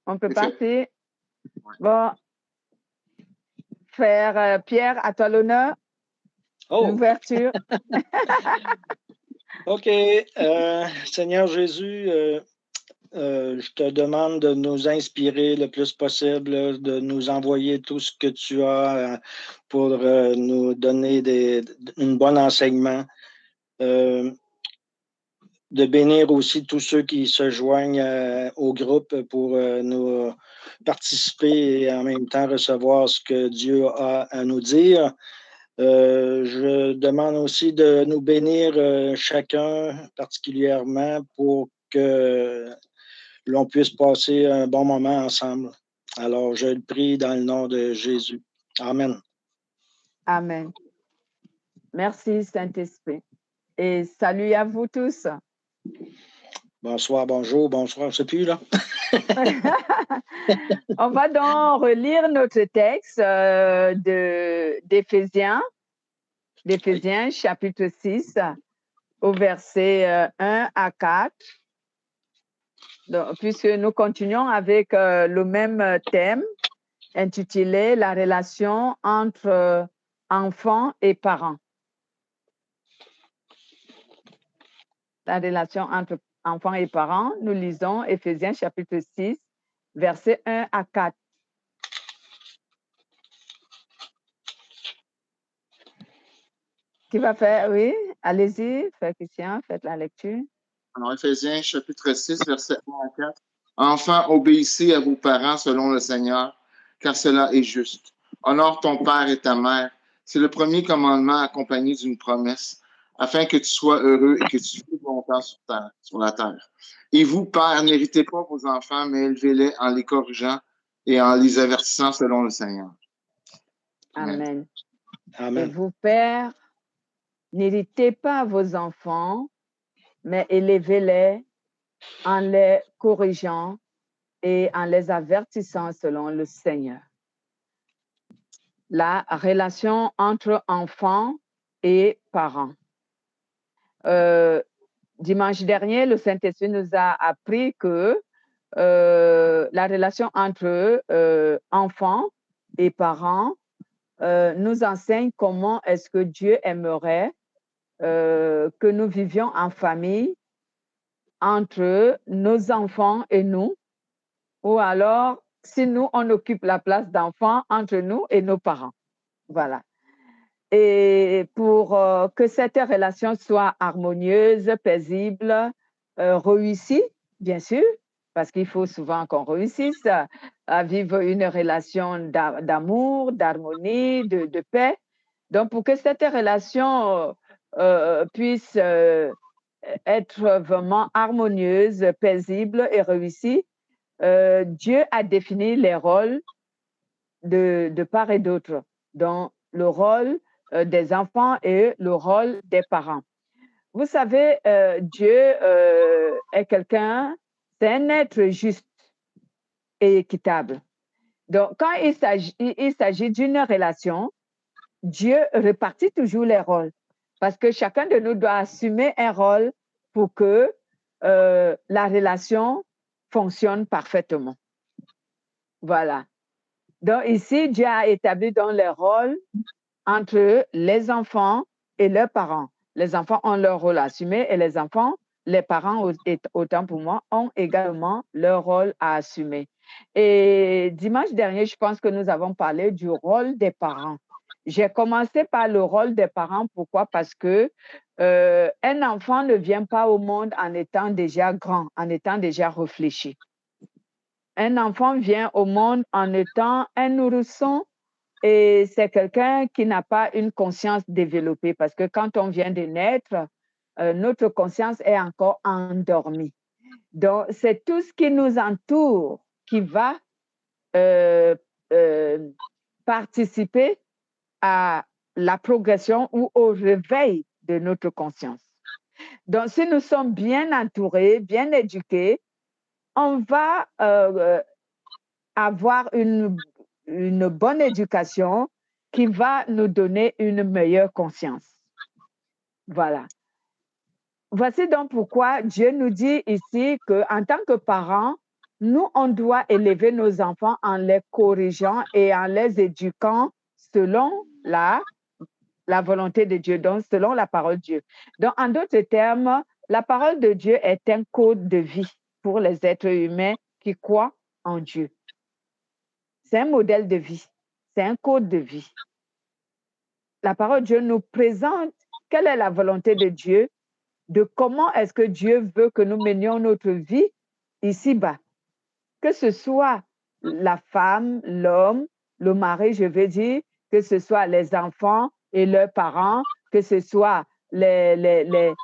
On peut C'est fait. partir. Bon, frère Pierre, à toi l'honneur. Oh, L'ouverture. OK. Seigneur Jésus, je te demande de nous inspirer le plus possible, de nous envoyer tout ce que tu as pour nous donner un bon enseignement. De bénir aussi tous ceux qui se joignent au groupe pour nous participer et en même temps recevoir ce que Dieu a à nous dire. Je demande aussi de nous bénir chacun particulièrement pour que l'on puisse passer un bon moment ensemble. Alors, je le prie dans le nom de Jésus. Amen. Amen. Merci, Saint-Esprit. Et salut à vous tous. Bonsoir, bonjour, bonsoir. Je ne sais plus, là. On va donc relire notre texte d'Éphésiens, chapitre 6, au verset 1 à 4. Donc, puisque nous continuons avec le même thème intitulé « La relation entre enfants et parents ». La relation entre enfants et parents, nous lisons Éphésiens chapitre 6, versets 1 à 4. Qui va faire? Oui, allez-y, frère Christian, faites la lecture. Alors, Éphésiens chapitre 6, versets 1 à 4. Enfants, obéissez à vos parents selon le Seigneur, car cela est juste. Honore ton père et ta mère. C'est le premier commandement accompagné d'une promesse, afin que tu sois heureux et que tu vives longtemps sur la terre. Et vous, pères, n'héritez pas vos enfants, mais élevez-les en les corrigeant et en les avertissant selon le Seigneur. Amen. Amen. Et vous, pères, n'héritez pas vos enfants, mais élevez-les en les corrigeant et en les avertissant selon le Seigneur. La relation entre enfants et parents. Dimanche dernier, le Saint-Esprit nous a appris que la relation entre enfants et parents nous enseigne comment est-ce que Dieu aimerait que nous vivions en famille entre nos enfants et nous, ou alors si nous, on occupe la place d'enfants entre nous et nos parents. Voilà. Et pour que cette relation soit harmonieuse, paisible, réussie, bien sûr, parce qu'il faut souvent qu'on réussisse à vivre une relation d'amour, d'harmonie, de paix. Donc, pour que cette relation puisse être vraiment harmonieuse, paisible et réussie, Dieu a défini les rôles de part et d'autre, donc le rôle des enfants et le rôle des parents. Vous savez, Dieu est quelqu'un, c'est un être juste et équitable. Donc, quand il s'agit d'une relation, Dieu répartit toujours les rôles parce que chacun de nous doit assumer un rôle pour que la relation fonctionne parfaitement. Voilà. Donc ici, Dieu a établi dans les rôles entre les enfants et leurs parents. Les enfants ont leur rôle assumé et les enfants, les parents, autant pour moi, ont également leur rôle à assumer. Et dimanche dernier, je pense que nous avons parlé du rôle des parents. J'ai commencé par le rôle des parents. Pourquoi? Parce que un enfant ne vient pas au monde en étant déjà grand, en étant déjà réfléchi. Un enfant vient au monde en étant un nourrisson et c'est quelqu'un qui n'a pas une conscience développée parce que quand on vient de naître, notre conscience est encore endormie. Donc, c'est tout ce qui nous entoure qui va participer à la progression ou au réveil de notre conscience. Donc, si nous sommes bien entourés, bien éduqués, on va avoir une bonne éducation qui va nous donner une meilleure conscience. Voilà. Voici donc pourquoi Dieu nous dit ici qu'en tant que parents, nous, on doit élever nos enfants en les corrigeant et en les éduquant selon la volonté de Dieu, donc selon la parole de Dieu. Donc, en d'autres termes, la parole de Dieu est un code de vie pour les êtres humains qui croient en Dieu. C'est un modèle de vie, c'est un code de vie. La parole de Dieu nous présente quelle est la volonté de Dieu, de comment est-ce que Dieu veut que nous menions notre vie ici-bas. Que ce soit la femme, l'homme, le mari, je veux dire, que ce soit les enfants et leurs parents, que ce soit les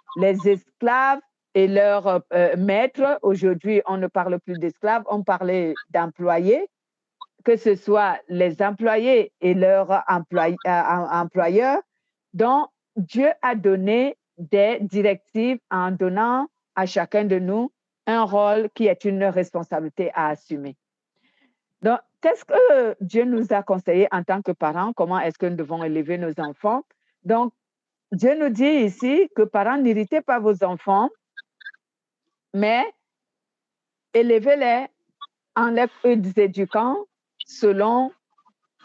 esclaves et leurs maîtres. Aujourd'hui, on ne parle plus d'esclaves, on parlait d'employés. Que ce soit les employés et leurs employeurs. Donc, Dieu a donné des directives en donnant à chacun de nous un rôle qui est une responsabilité à assumer. Donc, qu'est-ce que Dieu nous a conseillé en tant que parents? Comment est-ce que nous devons élever nos enfants? Donc, Dieu nous dit ici que parents, n'irritez pas vos enfants, mais élevez-les en les éduquant selon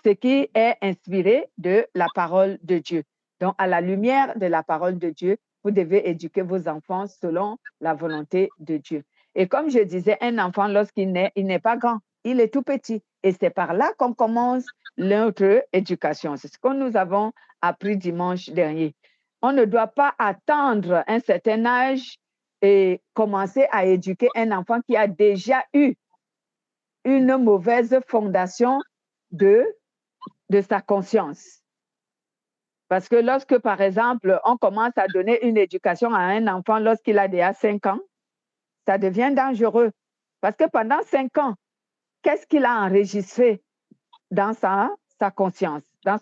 ce qui est inspiré de la parole de Dieu. Donc, à la lumière de la parole de Dieu, vous devez éduquer vos enfants selon la volonté de Dieu. Et comme je disais, un enfant, lorsqu'il naît, il n'est pas grand, il est tout petit. Et c'est par là qu'on commence notre éducation. C'est ce que nous avons appris dimanche dernier. On ne doit pas attendre un certain âge et commencer à éduquer un enfant qui a déjà eu une mauvaise fondation de sa conscience. Parce que lorsque, par exemple, on commence à donner une éducation à un enfant lorsqu'il a déjà 5 ans, ça devient dangereux. Parce que pendant 5 ans, qu'est-ce qu'il a enregistré dans sa conscience, dans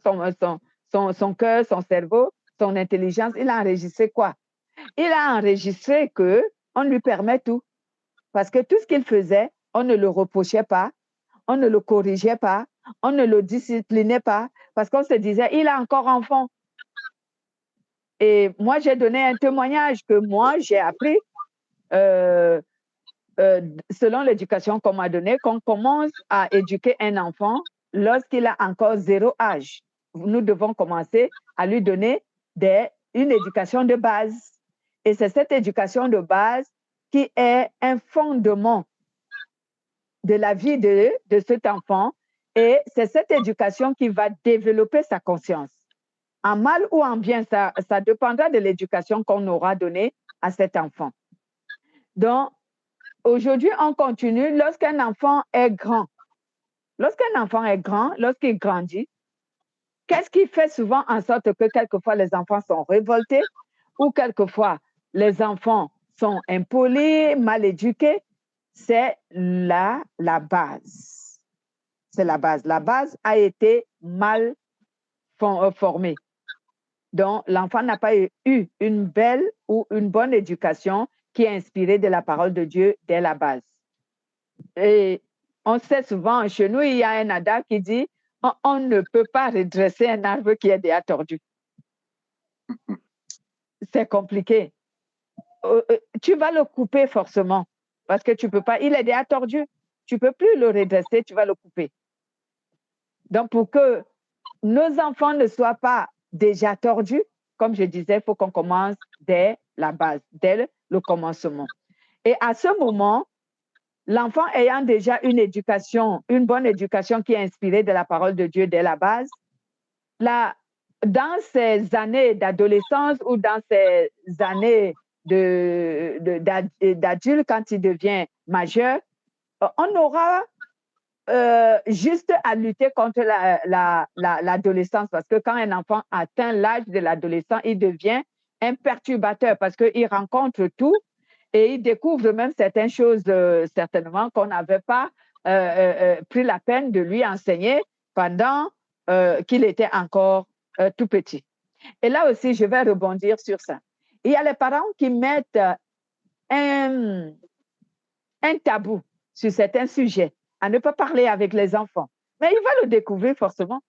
son cœur, son cerveau, son intelligence? Il a enregistré quoi? Il a enregistré qu'on lui permet tout. Parce que tout ce qu'il faisait, on ne le reprochait pas, on ne le corrigeait pas, on ne le disciplinait pas, parce qu'on se disait, il est encore enfant. Et moi, j'ai donné un témoignage que moi, j'ai appris, selon l'éducation qu'on m'a donnée, qu'on commence à éduquer un enfant lorsqu'il a encore 0 âge. Nous devons commencer à lui donner une éducation de base. Et c'est cette éducation de base qui est un fondement de la vie de cet enfant, et c'est cette éducation qui va développer sa conscience. En mal ou en bien, ça dépendra de l'éducation qu'on aura donnée à cet enfant. Donc, aujourd'hui, on continue lorsqu'un enfant est grand. Lorsqu'un enfant est grand, lorsqu'il grandit, qu'est-ce qui fait souvent en sorte que quelquefois les enfants sont révoltés ou quelquefois les enfants sont impolis, mal éduqués? C'est la base. C'est la base. La base a été mal formée. Donc, l'enfant n'a pas eu une belle ou une bonne éducation qui est inspirée de la parole de Dieu dès la base. Et on sait souvent, chez nous, il y a un adage qui dit on ne peut pas redresser un arbre qui est déjà tordu. C'est compliqué. Tu vas le couper forcément. Parce que tu ne peux pas, il est déjà tordu. Tu ne peux plus le redresser, tu vas le couper. Donc, pour que nos enfants ne soient pas déjà tordus, comme je disais, il faut qu'on commence dès la base, dès le commencement. Et à ce moment, l'enfant ayant déjà une bonne éducation qui est inspirée de la parole de Dieu dès la base, dans ses années d'adolescence ou dans ses années d'adulte, quand il devient majeur, on aura juste à lutter contre l'adolescence, parce que quand un enfant atteint l'âge de l'adolescent, il devient un perturbateur parce qu'il rencontre tout et il découvre même certaines choses, certainement, qu'on n'avait pas pris la peine de lui enseigner pendant qu'il était encore tout petit. Et là aussi, je vais rebondir sur ça. Il y a les parents qui mettent un tabou sur certains sujets, à ne pas parler avec les enfants. Mais il va le découvrir forcément.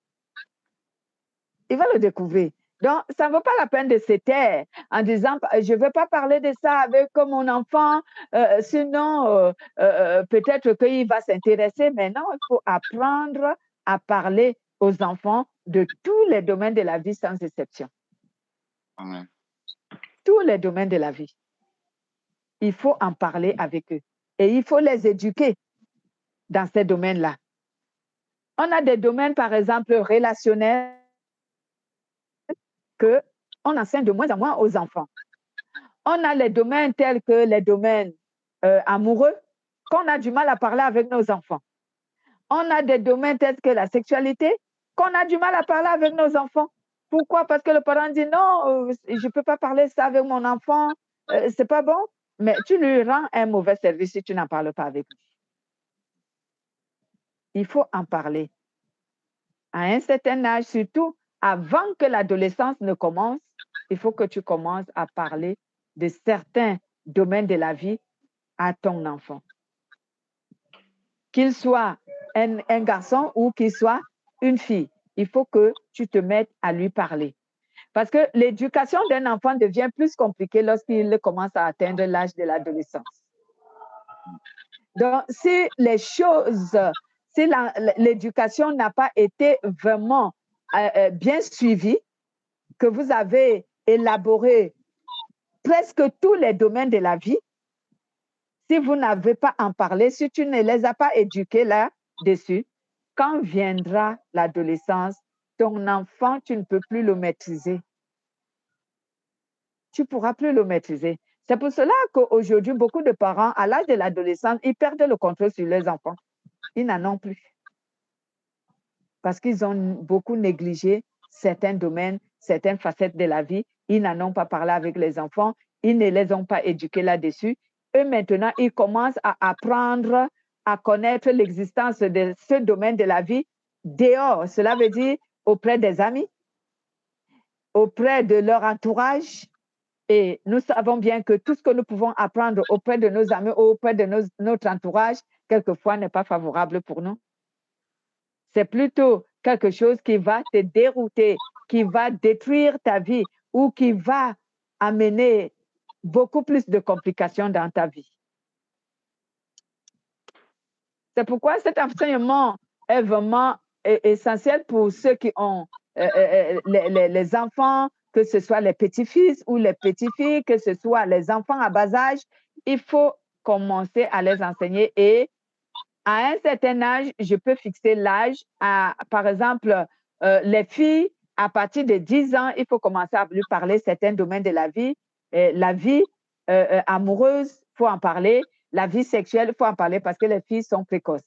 Il va le découvrir. Donc, ça ne vaut pas la peine de se taire en disant, je ne veux pas parler de ça avec mon enfant, sinon peut-être qu'il va s'intéresser. Mais non, il faut apprendre à parler aux enfants de tous les domaines de la vie sans exception. Amen. Tous les domaines de la vie. Il faut en parler avec eux. Et il faut les éduquer dans ces domaines-là. On a des domaines, par exemple, relationnels, qu'on enseigne de moins en moins aux enfants. On a les domaines tels que les domaines amoureux, qu'on a du mal à parler avec nos enfants. On a des domaines tels que la sexualité, qu'on a du mal à parler avec nos enfants. Pourquoi? Parce que le parent dit non, je ne peux pas parler ça avec mon enfant, c'est pas bon. Mais tu lui rends un mauvais service si tu n'en parles pas avec lui. Il faut en parler. À un certain âge, surtout avant que l'adolescence ne commence, il faut que tu commences à parler de certains domaines de la vie à ton enfant. Qu'il soit un garçon ou qu'il soit une fille, il faut que tu te mettes à lui parler. Parce que l'éducation d'un enfant devient plus compliquée lorsqu'il commence à atteindre l'âge de l'adolescence. Donc, si les choses, si l'éducation n'a pas été vraiment bien suivie, que vous avez élaboré presque tous les domaines de la vie, si vous n'avez pas en parlé, si tu ne les as pas éduqués là-dessus, quand viendra l'adolescence, ton enfant, tu ne peux plus le maîtriser. Tu ne pourras plus le maîtriser. C'est pour cela qu'aujourd'hui, beaucoup de parents, à l'âge de l'adolescence, ils perdent le contrôle sur leurs enfants. Ils n'en ont plus. Parce qu'ils ont beaucoup négligé certains domaines, certaines facettes de la vie. Ils n'en ont pas parlé avec les enfants. Ils ne les ont pas éduqués là-dessus. Eux, maintenant, ils commencent à apprendre à connaître l'existence de ce domaine de la vie dehors. Cela veut dire auprès des amis, auprès de leur entourage. Et nous savons bien que tout ce que nous pouvons apprendre auprès de nos amis ou auprès de notre entourage, quelquefois, n'est pas favorable pour nous. C'est plutôt quelque chose qui va te dérouter, qui va détruire ta vie ou qui va amener beaucoup plus de complications dans ta vie. C'est pourquoi cet enseignement est vraiment essentiel pour ceux qui ont les enfants, que ce soit les petits-fils ou les petites-filles, que ce soit les enfants à bas âge. Il faut commencer à les enseigner et à un certain âge, je peux fixer l'âge. Par exemple, les filles, à partir de 10 ans, il faut commencer à lui parler certains domaines de la vie. La vie amoureuse, il faut en parler. La vie sexuelle, il faut en parler parce que les filles sont précoces.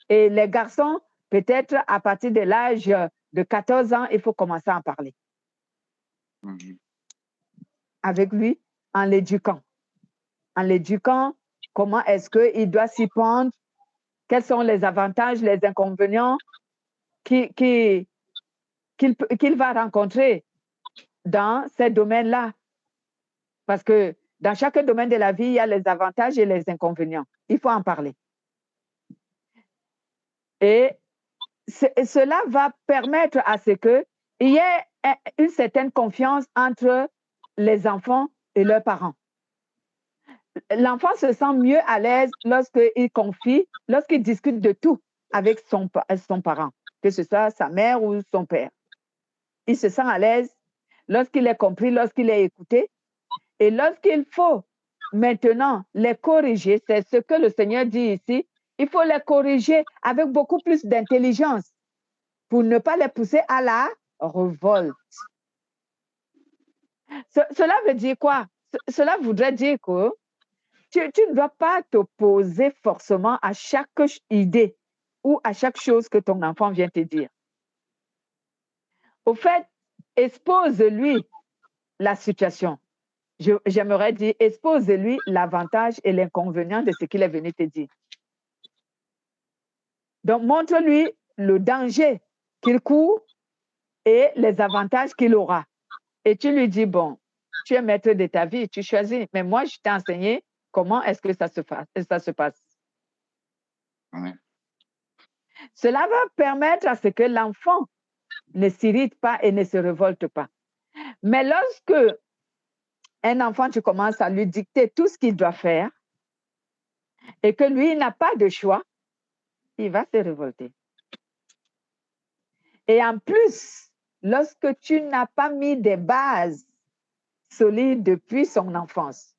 Et les garçons, peut-être à partir de l'âge de 14 ans, il faut commencer à en parler. Avec lui, en l'éduquant. En l'éduquant, comment est-ce qu'il doit s'y prendre? Quels sont les avantages, les inconvénients qu'il va rencontrer dans ces domaines-là? Parce que dans chaque domaine de la vie, il y a les avantages et les inconvénients. Il faut en parler. Et cela va permettre à ce qu'il y ait une certaine confiance entre les enfants et leurs parents. L'enfant se sent mieux à l'aise lorsqu'il confie, lorsqu'il discute de tout avec son parent, que ce soit sa mère ou son père. Il se sent à l'aise lorsqu'il est compris, lorsqu'il est écouté. Et lorsqu'il faut maintenant les corriger, c'est ce que le Seigneur dit ici, il faut les corriger avec beaucoup plus d'intelligence pour ne pas les pousser à la révolte. Cela veut dire quoi? Cela voudrait dire que tu ne dois pas t'opposer forcément à chaque idée ou à chaque chose que ton enfant vient te dire. Au fait, expose-lui la situation. J'aimerais dire, expose-lui l'avantage et l'inconvénient de ce qu'il est venu te dire. Donc, montre-lui le danger qu'il court et les avantages qu'il aura. Et tu lui dis, bon, tu es maître de ta vie, tu choisis, mais moi, je t'ai enseigné comment est-ce que ça se passe. Oui. Cela va permettre à ce que l'enfant ne s'irrite pas et ne se révolte pas. Mais lorsque un enfant, tu commences à lui dicter tout ce qu'il doit faire et que lui, il n'a pas de choix, il va se révolter. Et en plus, lorsque tu n'as pas mis des bases solides depuis son enfance,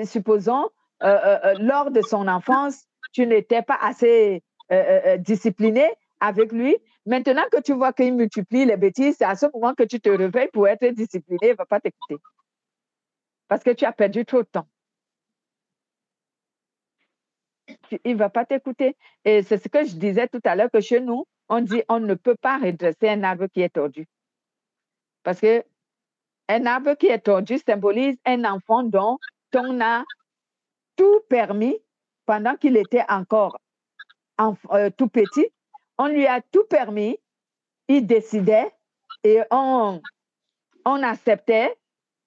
supposons, lors de son enfance, tu n'étais pas assez discipliné avec lui. Maintenant que tu vois qu'il multiplie les bêtises, c'est à ce moment que tu te réveilles pour être discipliné, il ne va pas t'écouter. Parce que tu as perdu trop de temps. Il ne va pas t'écouter. Et c'est ce que je disais tout à l'heure, que chez nous, on dit on ne peut pas redresser un arbre qui est tordu. Parce que un arbre qui est tordu symbolise un enfant dont on a tout permis pendant qu'il était encore tout petit. On lui a tout permis, il décidait et on acceptait,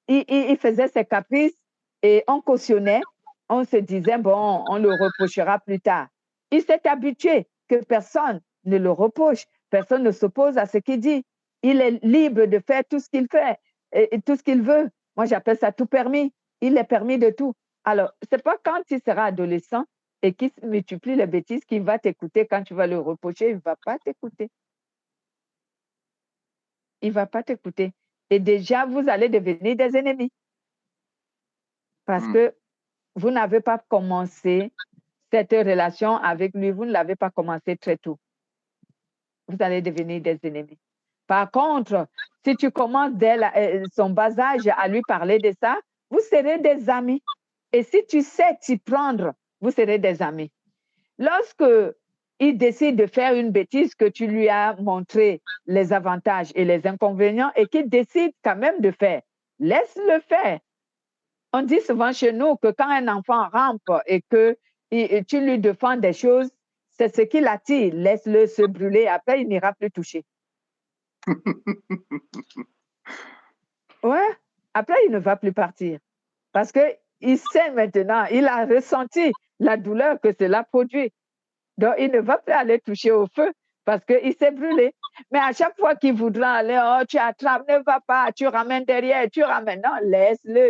il faisait ses caprices et on cautionnait. On se disait, bon, on le reprochera plus tard. Il s'est habitué que personne ne le reproche, personne ne s'oppose à ce qu'il dit. Il est libre de faire tout ce qu'il fait et tout ce qu'il veut. Moi, j'appelle ça tout permis. Il est permis de tout. Alors, ce n'est pas quand il sera adolescent et qu'il multiplie les bêtises qu'il va t'écouter. Quand tu vas le reprocher, il ne va pas t'écouter. Il ne va pas t'écouter. Et déjà, vous allez devenir des ennemis. Parce que vous n'avez pas commencé cette relation avec lui, vous ne l'avez pas commencé très tôt. Vous allez devenir des ennemis. Par contre, si tu commences dès son bas âge à lui parler de ça, vous serez des amis. Et si tu sais t'y prendre, vous serez des amis. Lorsque il décide de faire une bêtise, que tu lui as montré les avantages et les inconvénients et qu'il décide quand même de faire, laisse-le faire. On dit souvent chez nous que quand un enfant rampe et que tu lui défends des choses, c'est ce qui l'attire. Laisse-le se brûler. Après, il n'ira plus toucher. Ouais. Après, il ne va plus partir. Parce qu'il sait maintenant, il a ressenti la douleur que cela produit. Donc, il ne va plus aller toucher au feu parce qu'il s'est brûlé. Mais à chaque fois qu'il voudra aller, oh, tu attrapes, ne va pas, tu ramènes derrière, tu ramènes. Non, laisse-le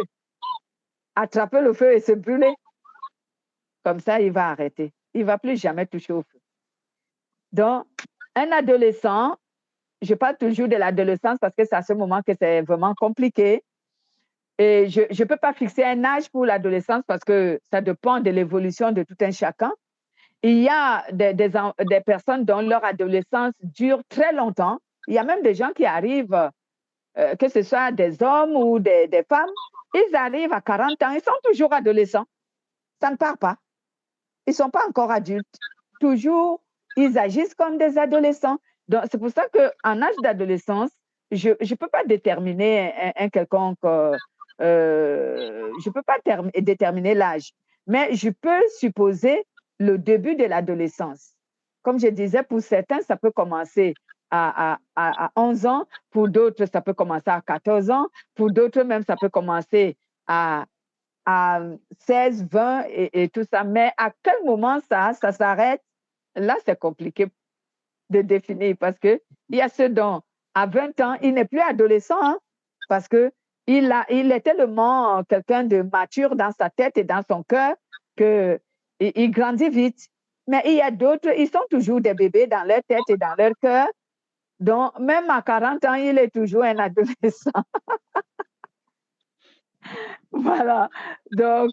attraper le feu et se brûler. Comme ça, il va arrêter. Il ne va plus jamais toucher au feu. Donc, un adolescent, je parle toujours de l'adolescence parce que c'est à ce moment que c'est vraiment compliqué. Et je ne peux pas fixer un âge pour l'adolescence parce que ça dépend de l'évolution de tout un chacun. Il y a des personnes dont leur adolescence dure très longtemps. Il y a même des gens qui arrivent, que ce soit des hommes ou des femmes, ils arrivent à 40 ans, ils sont toujours adolescents. Ça ne part pas. Ils ne sont pas encore adultes. Toujours, ils agissent comme des adolescents. Donc, c'est pour ça qu'en âge d'adolescence, je ne peux pas déterminer un quelconque... je ne peux pas déterminer l'âge, mais je peux supposer le début de l'adolescence. Comme je disais, pour certains, ça peut commencer à 11 ans, pour d'autres, ça peut commencer à 14 ans, pour d'autres même, ça peut commencer à 16, 20 et tout ça. Mais à quel moment ça s'arrête? Là, c'est compliqué de définir parce qu'il y a ceux dont, à 20 ans, il n'est plus adolescent hein, parce qu'il est tellement quelqu'un de mature dans sa tête et dans son cœur qu'il grandit vite. Mais il y a d'autres, ils sont toujours des bébés dans leur tête et dans leur cœur. Donc, même à 40 ans, il est toujours un adolescent. Voilà. Donc,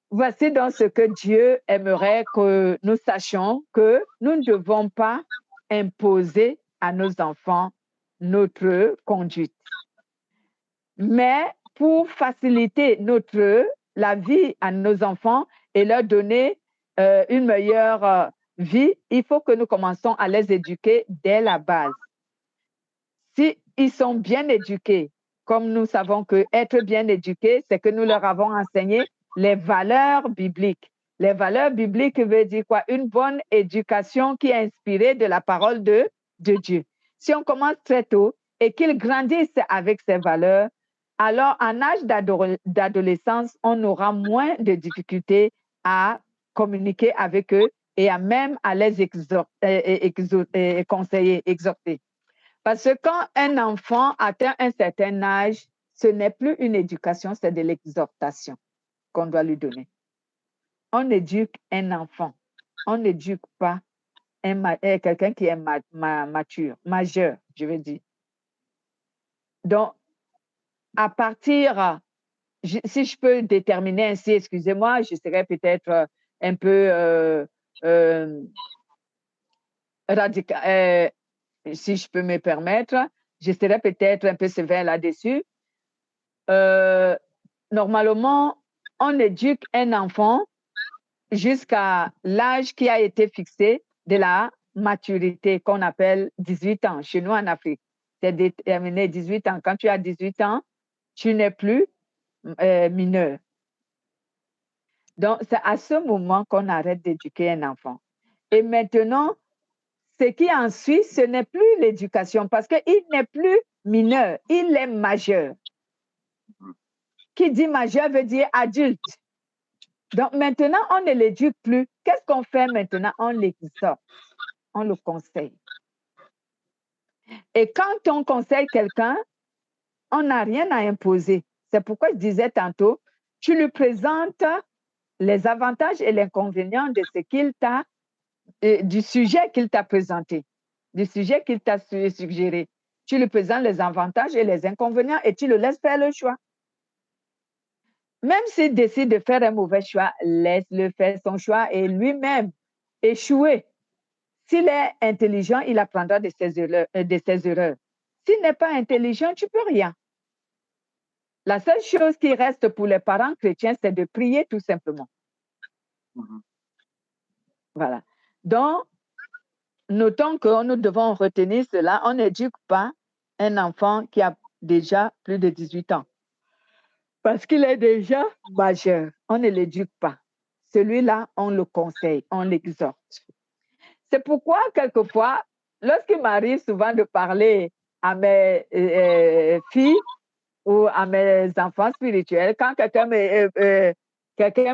voici donc ce que Dieu aimerait que nous sachions, que nous ne devons pas imposer à nos enfants notre conduite. Mais pour faciliter la vie à nos enfants et leur donner une meilleure vie, il faut que nous commençons à les éduquer dès la base. S'ils sont bien éduqués, comme nous savons qu'être bien éduqués, c'est que nous leur avons enseigné les valeurs bibliques. Les valeurs bibliques veut dire quoi? Une bonne éducation qui est inspirée de la parole de Dieu. Si on commence très tôt et qu'ils grandissent avec ces valeurs, alors en âge d'adolescence, on aura moins de difficultés à communiquer avec eux et même à les conseiller, exhorter. Parce que quand un enfant atteint un certain âge, ce n'est plus une éducation, c'est de l'exhortation qu'on doit lui donner. On éduque un enfant. On n'éduque pas quelqu'un qui est mature, majeur, je veux dire. Donc, à partir, si je peux déterminer ainsi, excusez-moi, je serais peut-être un peu radical, si je peux me permettre, je serais peut-être un peu sévère là-dessus. Normalement, on éduque un enfant jusqu'à l'âge qui a été fixé de la maturité qu'on appelle 18 ans chez nous en Afrique. C'est déterminé 18 ans. Quand tu as 18 ans, tu n'es plus mineur. Donc, c'est à ce moment qu'on arrête d'éduquer un enfant. Et maintenant, ce qui en suit, ce n'est plus l'éducation parce qu'il n'est plus mineur, il est majeur. Qui dit majeur veut dire adulte. Donc maintenant, on ne l'éduque plus. Qu'est-ce qu'on fait maintenant? On l'exhorte, on le conseille. Et quand on conseille quelqu'un, on n'a rien à imposer. C'est pourquoi je disais tantôt, tu lui présentes les avantages et les inconvénients de ce qu'il t'a, du sujet qu'il t'a présenté, du sujet qu'il t'a suggéré. Tu lui présentes les avantages et les inconvénients et tu le laisses faire le choix. Même s'il décide de faire un mauvais choix, laisse-le faire son choix et lui-même échouer. S'il est intelligent, il apprendra de ses erreurs. S'il n'est pas intelligent, tu ne peux rien. La seule chose qui reste pour les parents chrétiens, c'est de prier tout simplement. Voilà. Donc, notons que nous devons retenir cela. On n'éduque pas un enfant qui a déjà plus de 18 ans. Parce qu'il est déjà majeur. On ne l'éduque pas. Celui-là, on le conseille, on l'exhorte. C'est pourquoi, quelquefois, lorsqu'il m'arrive souvent de parler à mes filles ou à mes enfants spirituels, quand quelqu'un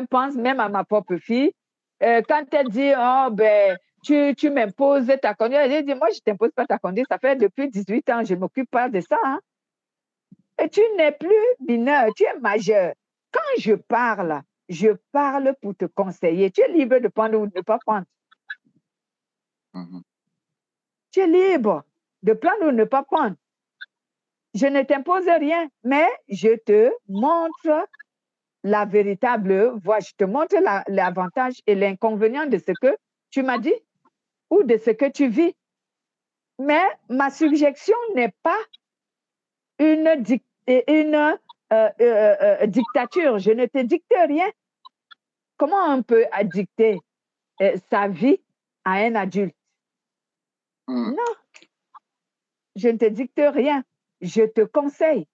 pense même à ma propre fille, quand elle dit, oh, ben, tu m'imposes ta conduite, elle dit, moi, je ne t'impose pas ta conduite, ça fait depuis 18 ans, je ne m'occupe pas de ça. Hein. Et tu n'es plus mineur, tu es majeur. Quand je parle pour te conseiller. Tu es libre de prendre ou de ne pas prendre. Tu es libre de prendre ou de ne pas prendre. Je ne t'impose rien, mais je te montre la véritable voie. Je te montre l'avantage et l'inconvénient de ce que tu m'as dit ou de ce que tu vis. Mais ma suggestion n'est pas une dictature. Je ne te dicte rien. Comment on peut dicter sa vie à un adulte? Non. Je ne te dicte rien. Je te conseille.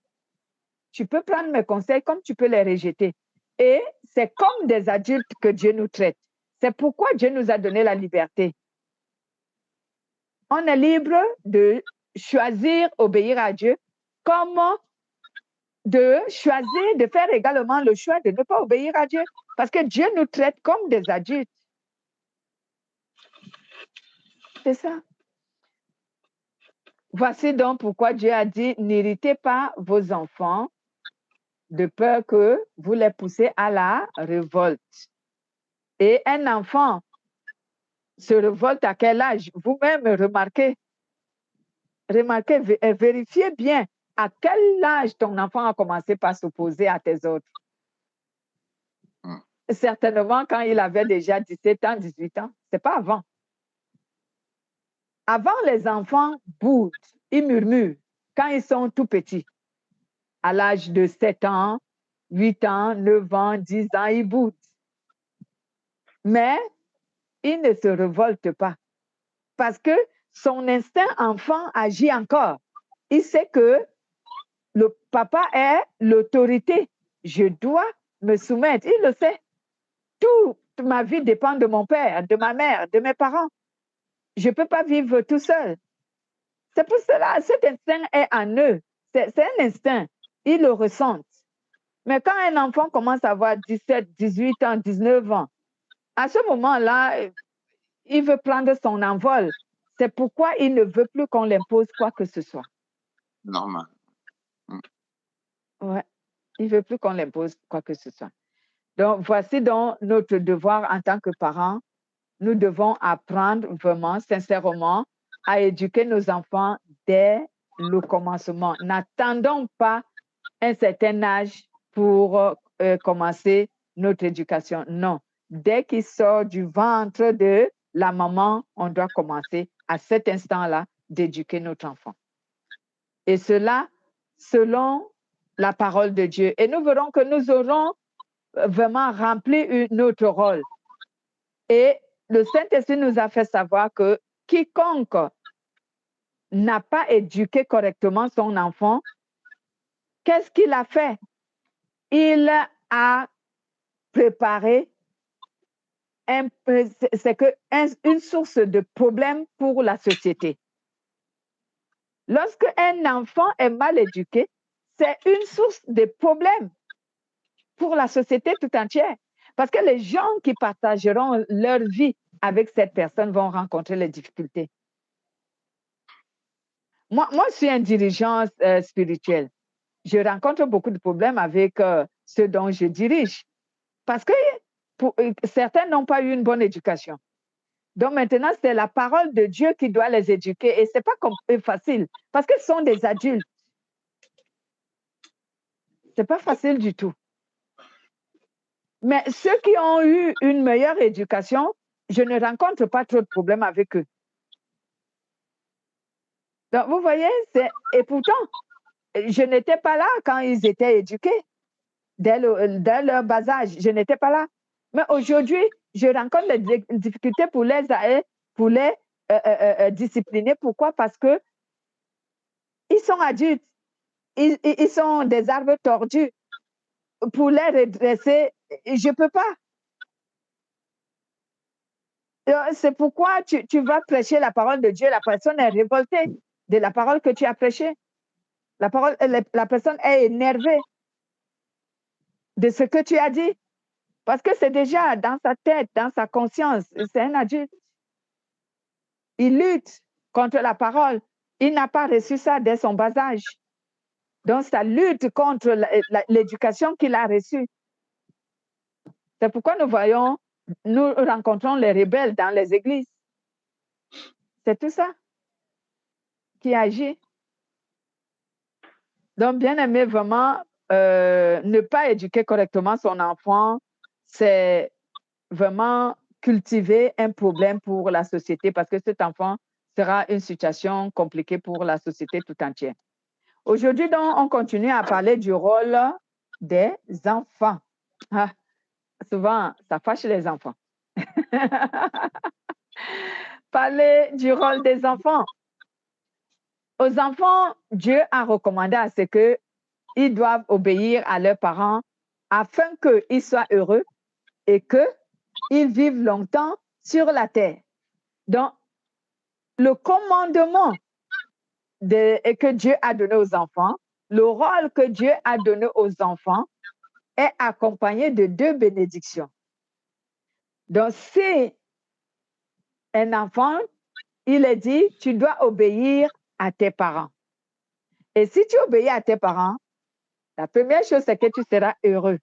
Tu peux prendre mes conseils comme tu peux les rejeter. Et c'est comme des adultes que Dieu nous traite. C'est pourquoi Dieu nous a donné la liberté. On est libre de choisir obéir à Dieu, comme de choisir de faire également le choix de ne pas obéir à Dieu. Parce que Dieu nous traite comme des adultes. C'est ça. Voici donc pourquoi Dieu a dit, n'irritez pas vos enfants de peur que vous les poussez à la révolte. Et un enfant se révolte à quel âge? Vous-même remarquez, vérifiez bien à quel âge ton enfant a commencé par s'opposer à tes autres. Certainement quand il avait déjà 17 ans, 18 ans. Ce n'est pas avant. Avant, les enfants boudent, ils murmurent quand ils sont tout petits. À l'âge de 7 ans, 8 ans, 9 ans, 10 ans, ils boudent. Mais ils ne se révoltent pas parce que son instinct enfant agit encore. Il sait que le papa est l'autorité. Je dois me soumettre. Il le sait. Toute ma vie dépend de mon père, de ma mère, de mes parents. Je ne peux pas vivre tout seul. C'est pour cela, cet instinct est en eux. C'est un instinct. Ils le ressentent. Mais quand un enfant commence à avoir 17, 18 ans, 19 ans, à ce moment-là, il veut prendre son envol. C'est pourquoi il ne veut plus qu'on l'impose quoi que ce soit. Normal. Ouais. Il ne veut plus qu'on l'impose quoi que ce soit. Donc, voici donc notre devoir en tant que parents. Nous devons apprendre vraiment, sincèrement, à éduquer nos enfants dès le commencement. N'attendons pas un certain âge pour commencer notre éducation. Non. Dès qu'il sort du ventre de la maman, on doit commencer à cet instant-là d'éduquer notre enfant. Et cela selon la parole de Dieu. Et nous verrons que nous aurons vraiment rempli notre rôle. Et le Saint-Esprit nous a fait savoir que quiconque n'a pas éduqué correctement son enfant, qu'est-ce qu'il a fait? Il a préparé une source de problème pour la société. Lorsque un enfant est mal éduqué, c'est une source de problème pour la société tout entière. Parce que les gens qui partageront leur vie avec cette personne vont rencontrer les difficultés. Moi je suis un dirigeant spirituel. Je rencontre beaucoup de problèmes avec ceux dont je dirige. Parce que certains n'ont pas eu une bonne éducation. Donc maintenant, c'est la parole de Dieu qui doit les éduquer. Et ce n'est pas facile. Parce qu'ils sont des adultes. Ce n'est pas facile du tout. Mais ceux qui ont eu une meilleure éducation, je ne rencontre pas trop de problèmes avec eux. Donc, vous voyez, et pourtant, je n'étais pas là quand ils étaient éduqués, dès leur bas âge. Je n'étais pas là. Mais aujourd'hui, je rencontre des difficultés pour les discipliner. Pourquoi? Parce qu'ils sont adultes. Ils sont des arbres tordus. Pour les redresser, je ne peux pas. C'est pourquoi tu vas prêcher la parole de Dieu. La personne est révoltée de la parole que tu as prêchée. La personne est énervée de ce que tu as dit. Parce que c'est déjà dans sa tête, dans sa conscience. C'est un adulte. Il lutte contre la parole. Il n'a pas reçu ça dès son bas âge. Donc, ça lutte contre l'éducation qu'il a reçue. C'est pourquoi nous rencontrons les rebelles dans les églises. C'est tout ça qui agit. Donc, bien aimé, vraiment, ne pas éduquer correctement son enfant, c'est vraiment cultiver un problème pour la société parce que cet enfant sera une situation compliquée pour la société tout entière. Aujourd'hui, donc, on continue à parler du rôle des enfants. Ah, souvent, ça fâche les enfants. Parler du rôle des enfants. Aux enfants, Dieu a recommandé à ce qu'ils doivent obéir à leurs parents afin qu'ils soient heureux et qu'ils vivent longtemps sur la terre. Donc, le commandement que Dieu a donné aux enfants, le rôle que Dieu a donné aux enfants est accompagné de 2 bénédictions. Donc, si un enfant, il est dit, tu dois obéir à tes parents. Et si tu obéis à tes parents, la première chose, c'est que tu seras heureux.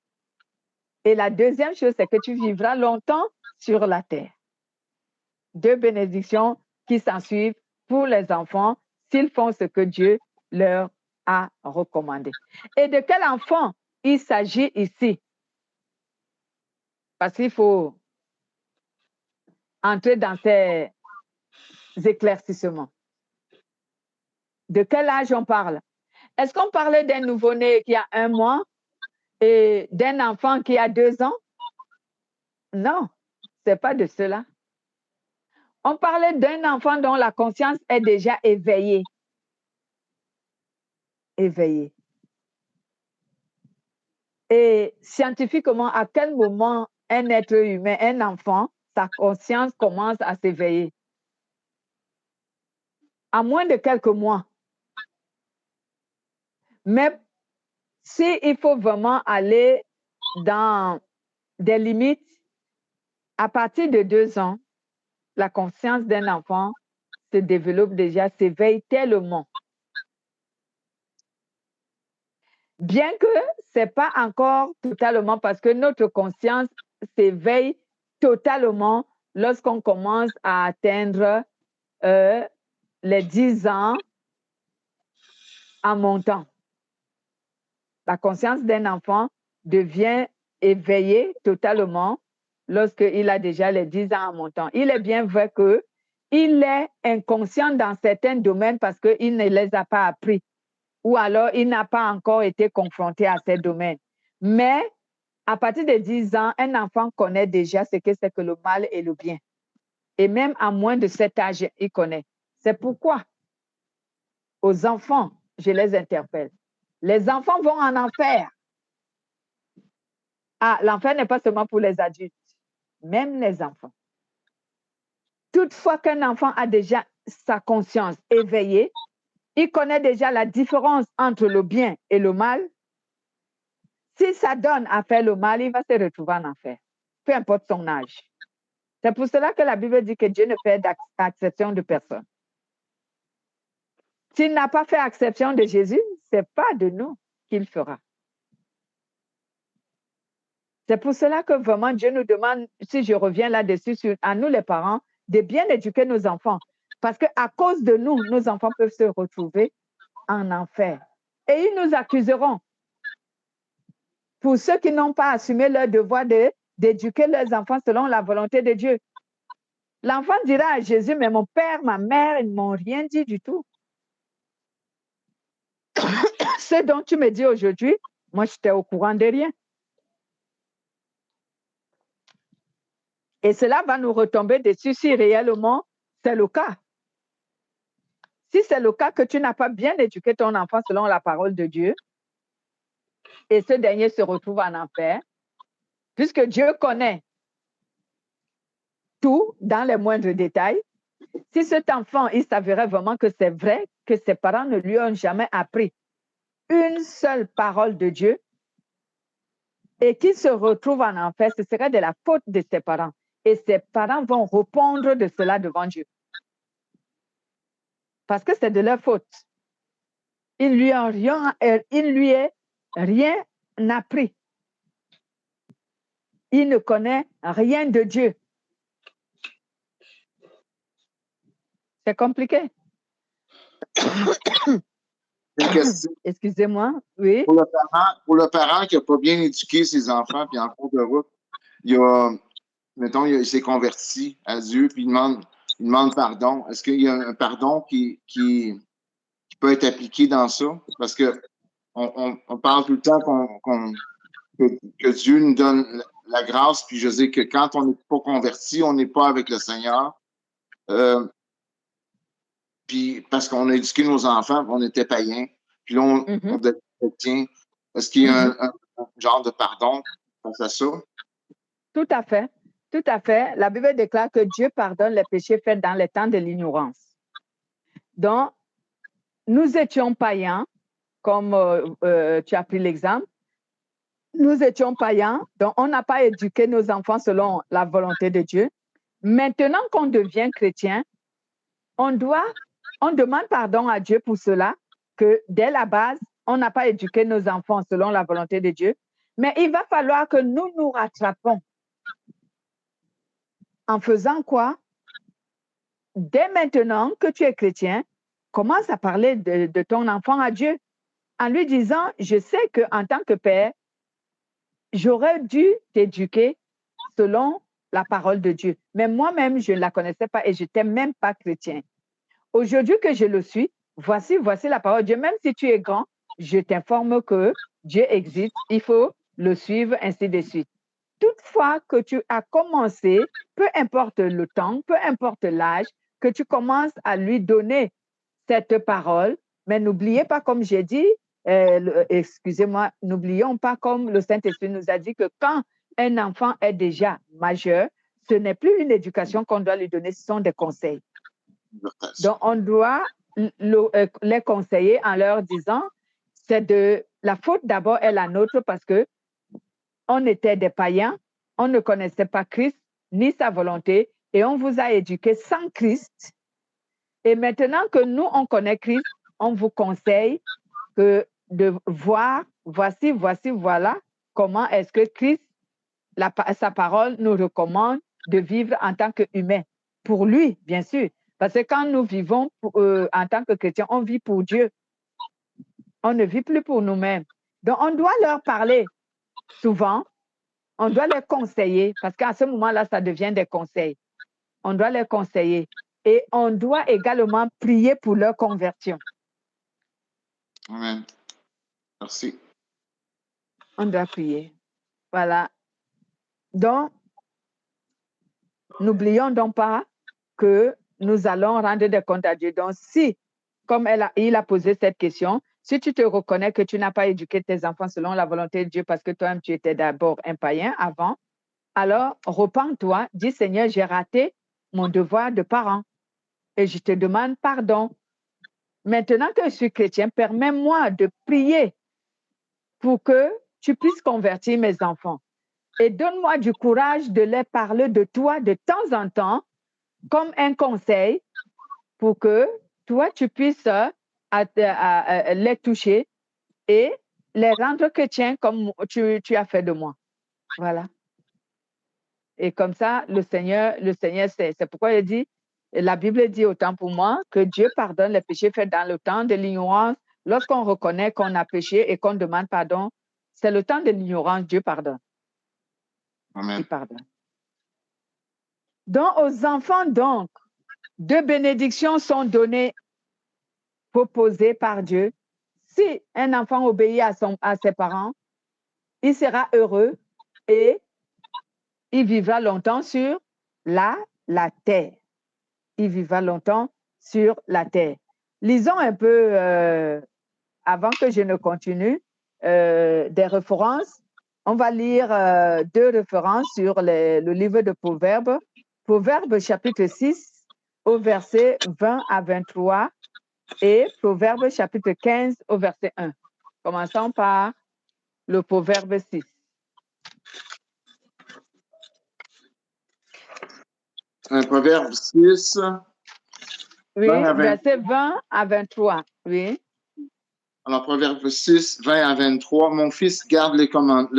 Et la deuxième chose, c'est que tu vivras longtemps sur la terre. 2 bénédictions qui s'ensuivent pour les enfants s'ils font ce que Dieu leur a recommandé. Et de quel enfant il s'agit ici? Parce qu'il faut entrer dans ces éclaircissements. De quel âge on parle? Est-ce qu'on parlait d'un nouveau-né qui a 1 mois et d'un enfant qui a 2 ans? Non, ce n'est pas de cela. On parlait d'un enfant dont la conscience est déjà éveillée. Éveillée. Et scientifiquement, à quel moment un être humain, un enfant, sa conscience commence à s'éveiller? À moins de quelques mois. Mais s'il faut vraiment aller dans des limites, à partir de 2 ans, la conscience d'un enfant se développe déjà, s'éveille tellement. Bien que ce n'est pas encore totalement parce que notre conscience s'éveille totalement lorsqu'on commence à atteindre les 10 ans en montant. La conscience d'un enfant devient éveillée totalement lorsqu'il a déjà les 10 ans en montant. Il est bien vrai qu'il est inconscient dans certains domaines parce qu'il ne les a pas appris ou alors il n'a pas encore été confronté à ces domaines. Mais à partir de 10 ans, un enfant connaît déjà ce que c'est que le mal et le bien. Et même à moins de cet âge, il connaît. C'est pourquoi aux enfants, je les interpelle. Les enfants vont en enfer. Ah, l'enfer n'est pas seulement pour les adultes, même les enfants. Toutefois qu'un enfant a déjà sa conscience éveillée, il connaît déjà la différence entre le bien et le mal. Si ça donne à faire le mal, il va se retrouver en enfer, peu importe son âge. C'est pour cela que la Bible dit que Dieu ne fait exception de personne. S'il n'a pas fait exception de Jésus, ce n'est pas de nous qu'il fera. C'est pour cela que vraiment Dieu nous demande, si je reviens là-dessus, à nous les parents, de bien éduquer nos enfants. Parce qu'à cause de nous, nos enfants peuvent se retrouver en enfer. Et ils nous accuseront. Pour ceux qui n'ont pas assumé leur devoir d'éduquer leurs enfants selon la volonté de Dieu. L'enfant dira à Jésus, mais mon père, ma mère, ils ne m'ont rien dit du tout. Ce dont tu me dis aujourd'hui, moi, je n'étais au courant de rien. Et cela va nous retomber dessus si réellement c'est le cas. Si c'est le cas que tu n'as pas bien éduqué ton enfant selon la parole de Dieu, et ce dernier se retrouve en enfer, puisque Dieu connaît tout dans les moindres détails, si cet enfant, il s'avérait vraiment que c'est vrai que ses parents ne lui ont jamais appris une seule parole de Dieu et qu'il se retrouve en enfer, ce serait de la faute de ses parents. Et ses parents vont répondre de cela devant Dieu. Parce que c'est de leur faute. Il lui est rien appris. Il ne connaît rien de Dieu. C'est compliqué. Une question. Excusez-moi, oui. Pour le parent qui n'a pas bien éduqué ses enfants, puis en cours de route, il s'est converti à Dieu, puis il demande pardon. Est-ce qu'il y a un pardon qui peut être appliqué dans ça? Parce que on parle tout le temps que Dieu nous donne la grâce, puis je dis que quand on n'est pas converti, on n'est pas avec le Seigneur. Puis parce qu'on a éduqué nos enfants, on était païens, puis là, on devient chrétien. Est-ce qu'il y a un genre de pardon face à ça? Tout à fait. Tout à fait. La Bible déclare que Dieu pardonne les péchés faits dans les temps de l'ignorance. Donc, nous étions païens, comme tu as pris l'exemple. Nous étions païens, donc on n'a pas éduqué nos enfants selon la volonté de Dieu. Maintenant qu'on devient chrétien, on demande pardon à Dieu pour cela, que dès la base, on n'a pas éduqué nos enfants selon la volonté de Dieu. Mais il va falloir que nous nous rattrapons. En faisant quoi? Dès maintenant que tu es chrétien, commence à parler de ton enfant à Dieu en lui disant, je sais qu'en tant que père, j'aurais dû t'éduquer selon la parole de Dieu. Mais moi-même, je ne la connaissais pas et je n'étais même pas chrétien. Aujourd'hui que je le suis, voici la parole de Dieu. Même si tu es grand, je t'informe que Dieu existe, il faut le suivre, ainsi de suite. Toutefois que tu as commencé, peu importe le temps, peu importe l'âge, que tu commences à lui donner cette parole, mais n'oubliez pas, comme j'ai dit, excusez-moi, n'oublions pas, comme le Saint-Esprit nous a dit, que quand un enfant est déjà majeur, ce n'est plus une éducation qu'on doit lui donner, ce sont des conseils. Donc, on doit les conseiller en leur disant, la faute d'abord est la nôtre parce que on était des païens, on ne connaissait pas Christ ni sa volonté et on vous a éduqué sans Christ. Et maintenant que nous, on connaît Christ, on vous conseille que de voir, voilà comment est-ce que Christ, sa parole nous recommande de vivre en tant qu'humain. Pour lui, bien sûr. Parce que quand nous vivons en tant que chrétiens, on vit pour Dieu. On ne vit plus pour nous-mêmes. Donc, on doit leur parler souvent. On doit les conseiller parce qu'à ce moment-là, ça devient des conseils. On doit les conseiller. Et on doit également prier pour leur conversion. Amen. Merci. On doit prier. Voilà. Donc, n'oublions donc pas que nous allons rendre des comptes à Dieu. Donc, si, comme il a posé cette question, si tu te reconnais que tu n'as pas éduqué tes enfants selon la volonté de Dieu parce que toi-même, tu étais d'abord un païen avant, alors repens-toi, dis Seigneur, j'ai raté mon devoir de parent et je te demande pardon. Maintenant que je suis chrétien, permets-moi de prier pour que tu puisses convertir mes enfants. Et donne-moi du courage de leur parler de toi de temps en temps comme un conseil pour que toi, tu puisses les toucher et les rendre chrétiens comme tu as fait de moi. Voilà. Et comme ça, le Seigneur sait. C'est pourquoi il dit, la Bible dit autant pour moi que Dieu pardonne les péchés faits dans le temps de l'ignorance. Lorsqu'on reconnaît qu'on a péché et qu'on demande pardon, c'est le temps de l'ignorance, Dieu pardonne. Amen. Il pardonne. Donc, aux enfants, donc, 2 bénédictions sont données, proposées par Dieu. Si un enfant obéit à ses parents, il sera heureux et il vivra longtemps sur la terre. Il vivra longtemps sur la terre. Lisons un peu, avant que je ne continue, des références. On va lire 2 références sur le livre de Proverbes. Proverbes chapitre 6 au verset 20 à 23 et Proverbes chapitre 15 au verset 1. Commençons par le Proverbe 6. Un Proverbe 6. Oui, verset 20 à 23. Oui. Alors, Proverbe 6, 20 à 23. Mon fils, garde le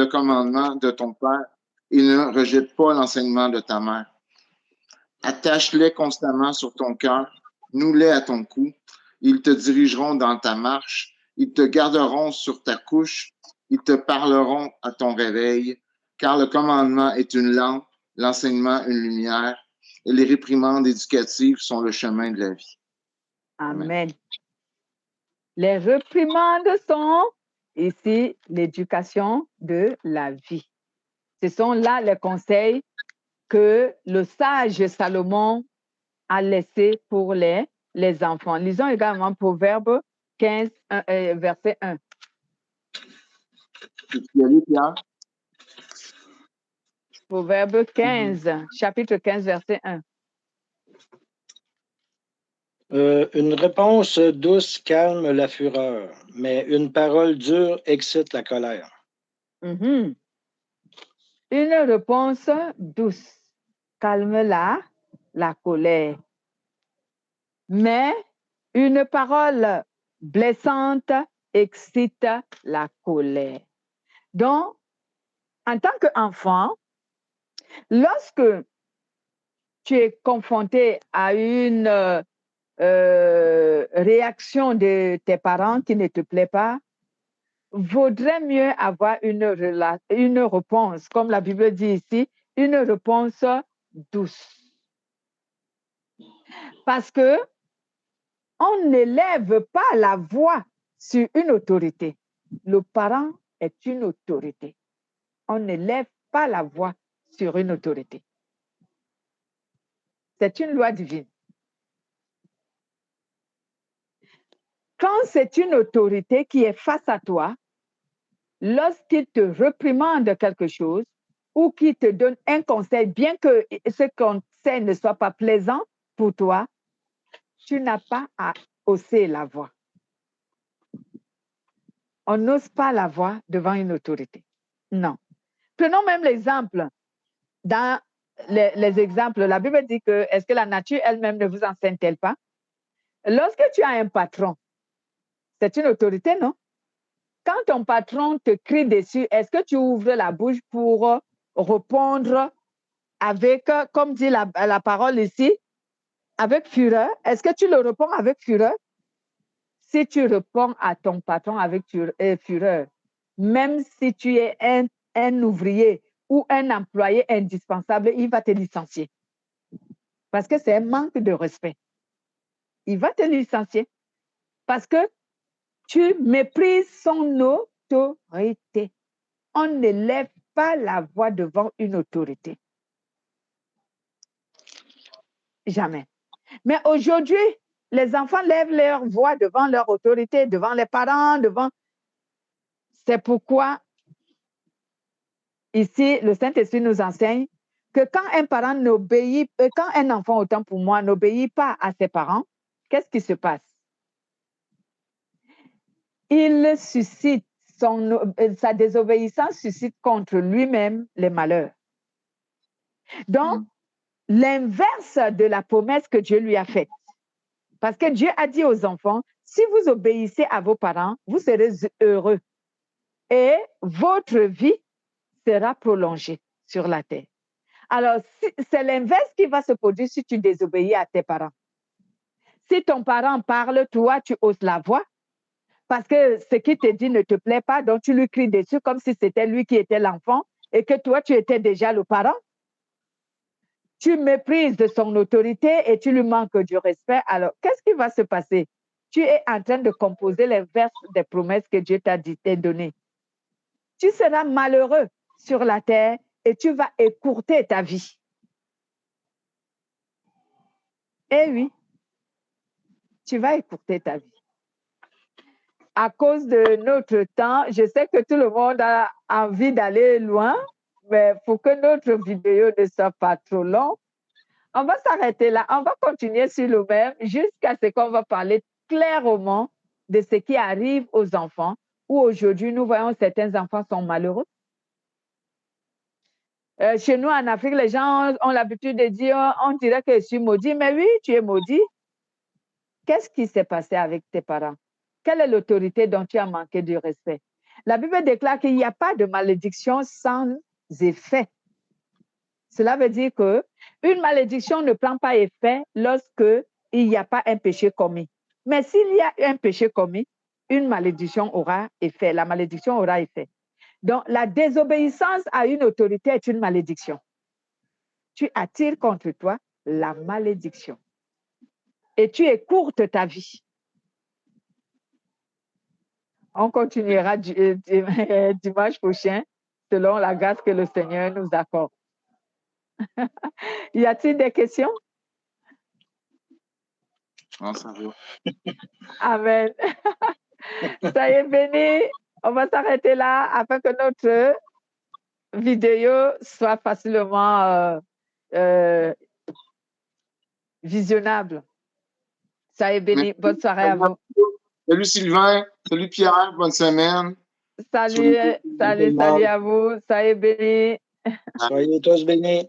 commandement de ton père et ne rejette pas l'enseignement de ta mère. Attache-les constamment sur ton cœur, noue-les à ton cou. Ils te dirigeront dans ta marche. Ils te garderont sur ta couche. Ils te parleront à ton réveil. Car le commandement est une lampe, l'enseignement une lumière, et les réprimandes éducatives sont le chemin de la vie. Amen. Les réprimandes sont ici l'éducation de la vie. Ce sont là les conseils que le sage Salomon a laissés pour les enfants. Lisons également Proverbe 15, verset 1. Proverbe 15, chapitre 15, verset 1. Une réponse douce calme la fureur, mais une parole dure excite la colère. Une réponse douce calme la colère, mais une parole blessante excite la colère. Donc, en tant qu'enfant, lorsque tu es confronté à une réaction de tes parents qui ne te plaît pas, vaudrait mieux avoir une réponse, comme la Bible dit ici, une réponse douce. Parce que on n'élève pas la voix sur une autorité. Le parent est une autorité. On n'élève pas la voix sur une autorité. C'est une loi divine. Quand c'est une autorité qui est face à toi, lorsqu'il te réprimande quelque chose ou qu'il te donne un conseil, bien que ce conseil ne soit pas plaisant pour toi, tu n'as pas à hausser la voix. On n'ose pas la voix devant une autorité. Non. Prenons même l'exemple. Dans les exemples, la Bible dit que est-ce que la nature elle-même ne vous enseigne-t-elle pas? Lorsque tu as un patron, c'est une autorité, non? Quand ton patron te crie dessus, est-ce que tu ouvres la bouche pour répondre avec, comme dit la parole ici, avec fureur? Est-ce que tu le réponds avec fureur? Si tu réponds à ton patron avec fureur, même si tu es un ouvrier ou un employé indispensable, il va te licencier. Parce que c'est un manque de respect. Il va te licencier. Parce que tu méprises son autorité. On ne lève pas la voix devant une autorité. Jamais. Mais aujourd'hui, les enfants lèvent leur voix devant leur autorité, devant les parents, devant... C'est pourquoi, ici, le Saint-Esprit nous enseigne que quand un parent n'obéit, quand un enfant, autant pour moi, n'obéit pas à ses parents, qu'est-ce qui se passe? Il suscite, sa désobéissance suscite contre lui-même les malheurs. Donc, l'inverse de la promesse que Dieu lui a faite. Parce que Dieu a dit aux enfants, si vous obéissez à vos parents, vous serez heureux et votre vie sera prolongée sur la terre. Alors, c'est l'inverse qui va se produire si tu désobéis à tes parents. Si ton parent parle, toi, tu hausses la voix parce que ce qu'il te dit ne te plaît pas, donc tu lui cries dessus comme si c'était lui qui était l'enfant et que toi, tu étais déjà le parent. Tu méprises de son autorité et tu lui manques du respect. Alors, qu'est-ce qui va se passer? Tu es en train de composer l'inverse des promesses que Dieu t'a données. Tu seras malheureux sur la terre et tu vas écourter ta vie. Eh oui, tu vas écourter ta vie. À cause de notre temps, je sais que tout le monde a envie d'aller loin, mais pour que notre vidéo ne soit pas trop longue, on va s'arrêter là. On va continuer sur le même jusqu'à ce qu'on va parler clairement de ce qui arrive aux enfants, où aujourd'hui, nous voyons certains enfants sont malheureux. Chez nous, en Afrique, les gens ont l'habitude de dire, on dirait que je suis maudit. Mais oui, tu es maudit. Qu'est-ce qui s'est passé avec tes parents? Quelle est l'autorité dont tu as manqué du respect? La Bible déclare qu'il n'y a pas de malédiction sans effet. Cela veut dire qu'une malédiction ne prend pas effet lorsqu'il n'y a pas un péché commis. Mais s'il y a un péché commis, une malédiction aura effet. La malédiction aura effet. Donc, la désobéissance à une autorité est une malédiction. Tu attires contre toi la malédiction. Et tu écourtes ta vie. On continuera dimanche prochain selon la grâce que le Seigneur nous accorde. Y a-t-il des questions? Non, ça va. Amen. Soyez bénis. On va s'arrêter là afin que notre vidéo soit facilement visionnable. Soyez bénis. Bonne soirée à vous. Salut Sylvain. Salut Pierre. Bonne semaine. Salut à vous. Soyez bénis. Soyez tous bénis.